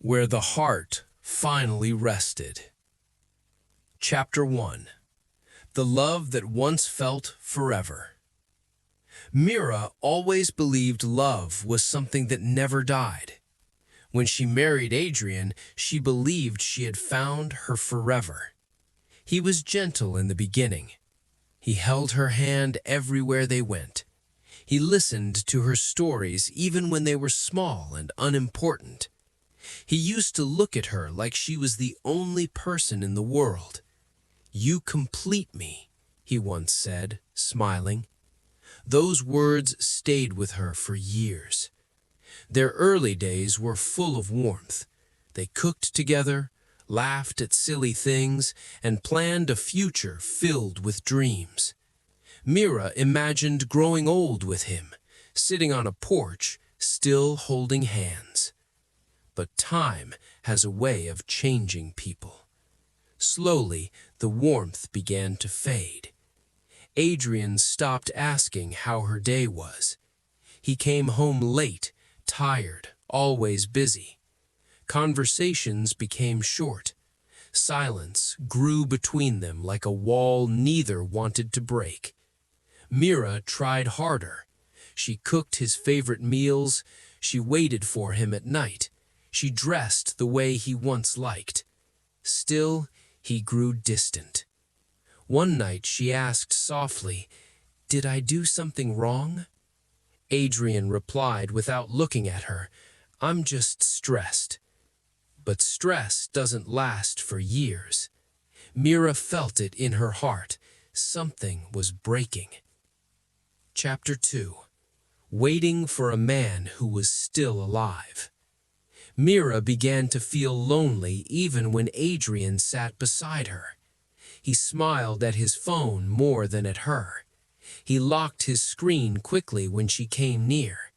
where the heart finally rested. Chapter 1. The Love That Once Felt Forever. Mira always believed love was something that never died. When she married Adrian, she believed she had found her forever. He was gentle in the beginning. He held her hand everywhere they went. He listened to her stories even when they were small and unimportant. He used to look at her like she was the only person in the world. "You complete me," he once said, smiling. Those words stayed with her for years. Their early days were full of warmth. They cooked together, laughed at silly things, and planned a future filled with dreams. Mira imagined growing old with him, sitting on a porch, still holding hands. But time has a way of changing people. Slowly, the warmth began to fade. Adrian stopped asking how her day was. He came home late, tired, always busy. Conversations became short. Silence grew between them like a wall neither wanted to break. Mira tried harder. She cooked his favorite meals. She waited for him at night. She dressed the way he once liked. Still, he grew distant. One night she asked softly, "Did I do something wrong?" Adrian replied without looking at her, "I'm just stressed." But stress doesn't last for years. Mira felt it in her heart. Something was breaking. Chapter 2. Waiting for a man who was still alive. Mira began to feel lonely even when Adrian sat beside her. He smiled at his phone more than at her. He locked his screen quickly when she came near.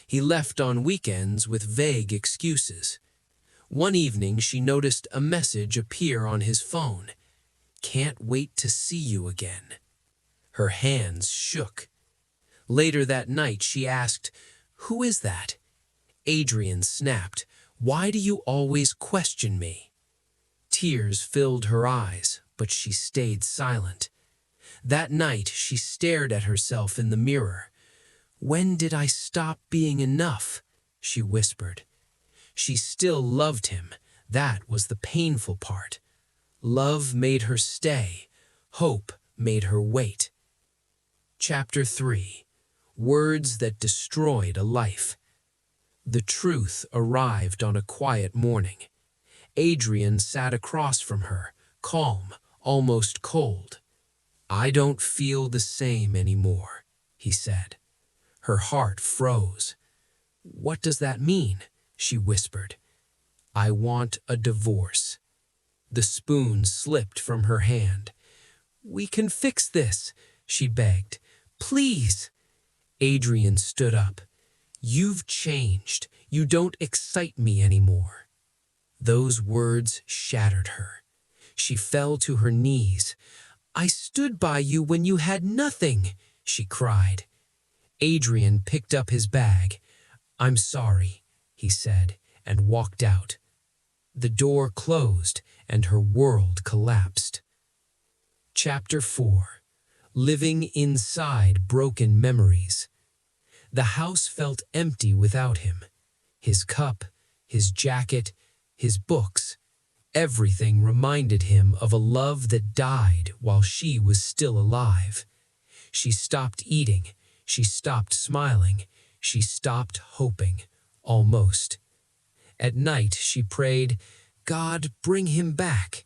He left on weekends with vague excuses. One evening she noticed a message appear on his phone. "Can't wait to see you again." Her hands shook. Later that night she asked, "Who is that?" Adrian snapped, "Why do you always question me?" Tears filled her eyes, but she stayed silent. That night she stared at herself in the mirror. "When did I stop being enough?" she whispered. She still loved him. That was the painful part. Love made her stay. Hope made her wait. Chapter 3. Words That Destroyed a Life. The truth arrived on a quiet morning. Adrian sat across from her, calm, almost cold. "I don't feel the same anymore," he said. Her heart froze. "What does that mean?" she whispered. "I want a divorce." The spoon slipped from her hand. "We can fix this," she begged. "Please." Adrian stood up. "You've changed. You don't excite me anymore." Those words shattered her. She fell to her knees. "I stood by you when you had nothing," she cried. Adrian picked up his bag. "I'm sorry," he said, and walked out. The door closed, and her world collapsed. Chapter 4. Living Inside Broken Memories. The house felt empty without him. His cup, his jacket, his books. Everything reminded him of a love that died while she was still alive. She stopped eating. She stopped smiling. She stopped hoping, almost. At night she prayed, "God, bring him back."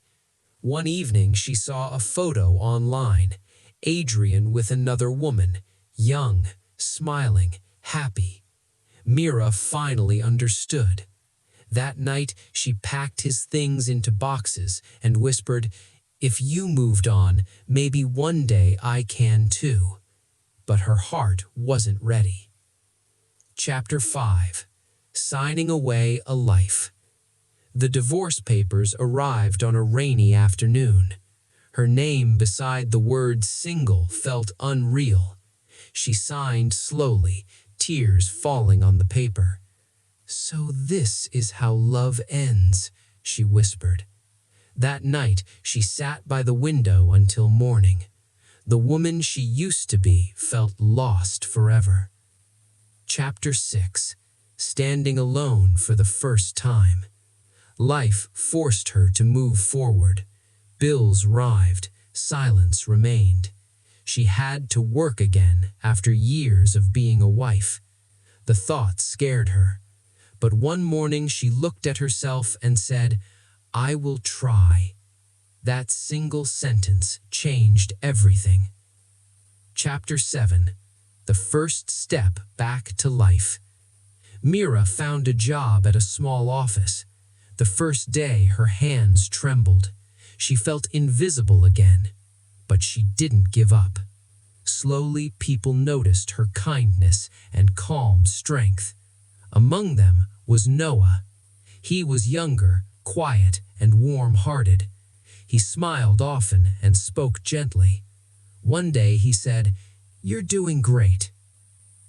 One evening she saw a photo online. Adrian with another woman, young, smiling, happy. Mira finally understood. That night she packed his things into boxes and whispered, "If you moved on, maybe one day I can too." But her heart wasn't ready. Chapter 5. Signing Away a Life. The divorce papers arrived on a rainy afternoon. Her name beside the word single felt unreal. She signed slowly, tears falling on the paper. "So this is how love ends," she whispered. That night, she sat by the window until morning. The woman she used to be felt lost forever. Chapter 6. Standing alone for the first time. Life forced her to move forward. Bills arrived, silence remained. She had to work again after years of being a wife. The thought scared her. But one morning she looked at herself and said, "I will try." That single sentence changed everything. Chapter 7. The first step back to life. Mira found a job at a small office. The first day her hands trembled. She felt invisible again, but she didn't give up. Slowly, people noticed her kindness and calm strength. Among them was Noah. He was younger, quiet, and warm-hearted. He smiled often and spoke gently. One day he said, "You're doing great."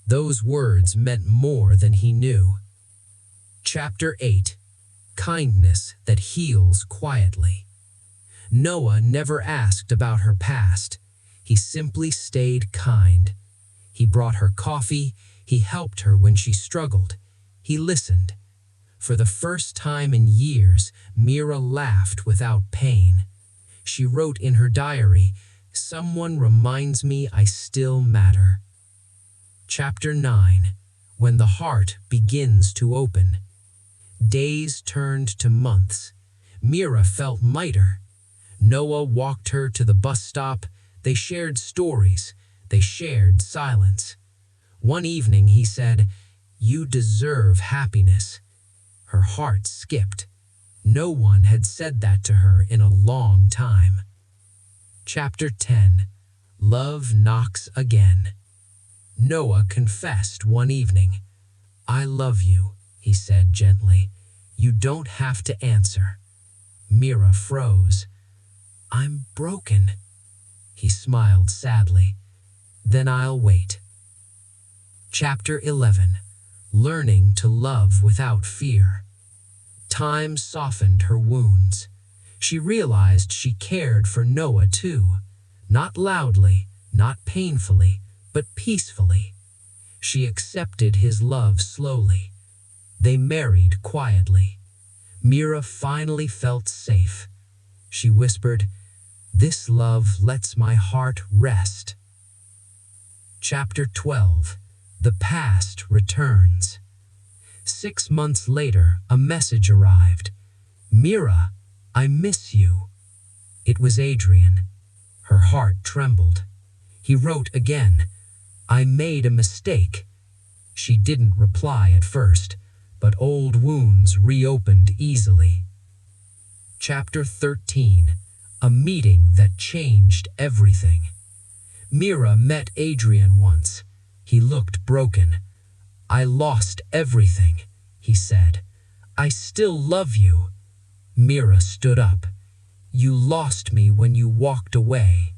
Those words meant more than he knew. Chapter 8. Kindness that heals quietly. Noah never asked about her past. He simply stayed kind. He brought her coffee. He helped her when she struggled. He listened. For the first time in years, Mira laughed without pain. She wrote in her diary, "Someone reminds me I still matter." Chapter 9. When the heart begins to open. Days turned to months. Mira felt lighter. Noah walked her to the bus stop. They shared stories. They shared silence. One evening he said, "You deserve happiness." Her heart skipped. No one had said that to her in a long time. Chapter 10. Love knocks again. Noah confessed one evening. "I love you," he said gently. "You don't have to answer." Mira froze. "I'm broken." He smiled sadly. "Then I'll wait." Chapter 11. Learning to love without fear. Time softened her wounds. She realized she cared for Noah too. Not loudly, not painfully, but peacefully. She accepted his love slowly. They married quietly. Mira finally felt safe. She whispered, "This love lets my heart rest." Chapter 12. The past returns. 6 months later, a message arrived. "Mira, I miss you." It was Adrian. Her heart trembled. He wrote again, "I made a mistake." She didn't reply at first, but old wounds reopened easily. Chapter 13. A meeting that changed everything. Mira met Adrian once. He looked broken. "I lost everything," he said. "I still love you." Mira stood up. "You lost me when you walked away."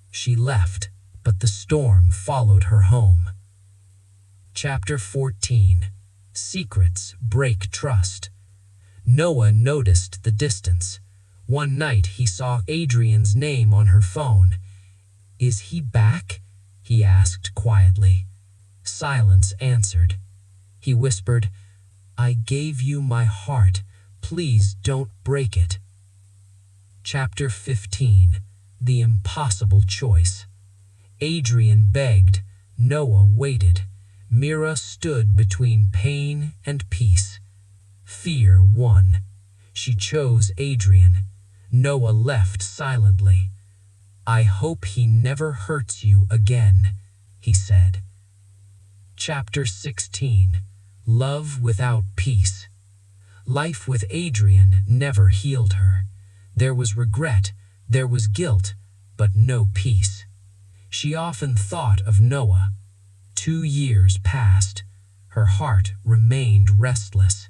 She left, but the storm followed her home. Chapter 14. Secrets break trust. Noah noticed the distance. One night he saw Adrian's name on her phone. "Is he back?" he asked quietly. Silence answered. He whispered, "I gave you my heart. Please don't break it." Chapter 15. The impossible choice. Adrian begged. Noah waited. Mira stood between pain and peace. Fear won. She chose Adrian. Noah left silently. "I hope he never hurts you again," he said. Chapter 16. Love without peace. Life with Adrian never healed her. There was regret, there was guilt, but no peace. She often thought of Noah. 2 years passed. Her heart remained restless.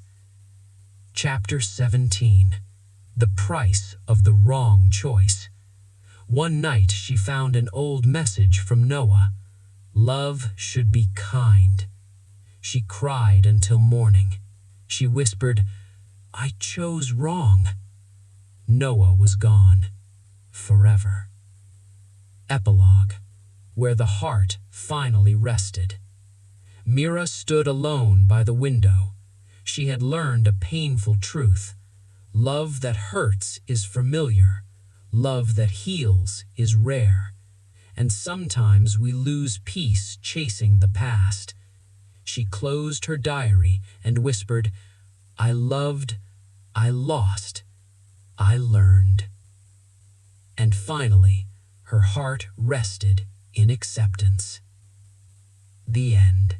Chapter 17. The price of the wrong choice. One night she found an old message from Noah. "Love should be kind." She cried until morning. She whispered, "I chose wrong." Noah was gone. Forever. Epilogue, where the heart finally rested. Mira stood alone by the window. She had learned a painful truth. Love that hurts is familiar. Love that heals is rare. And sometimes we lose peace chasing the past. She closed her diary and whispered, "I loved, I lost, I learned." And finally, her heart rested in acceptance. The end.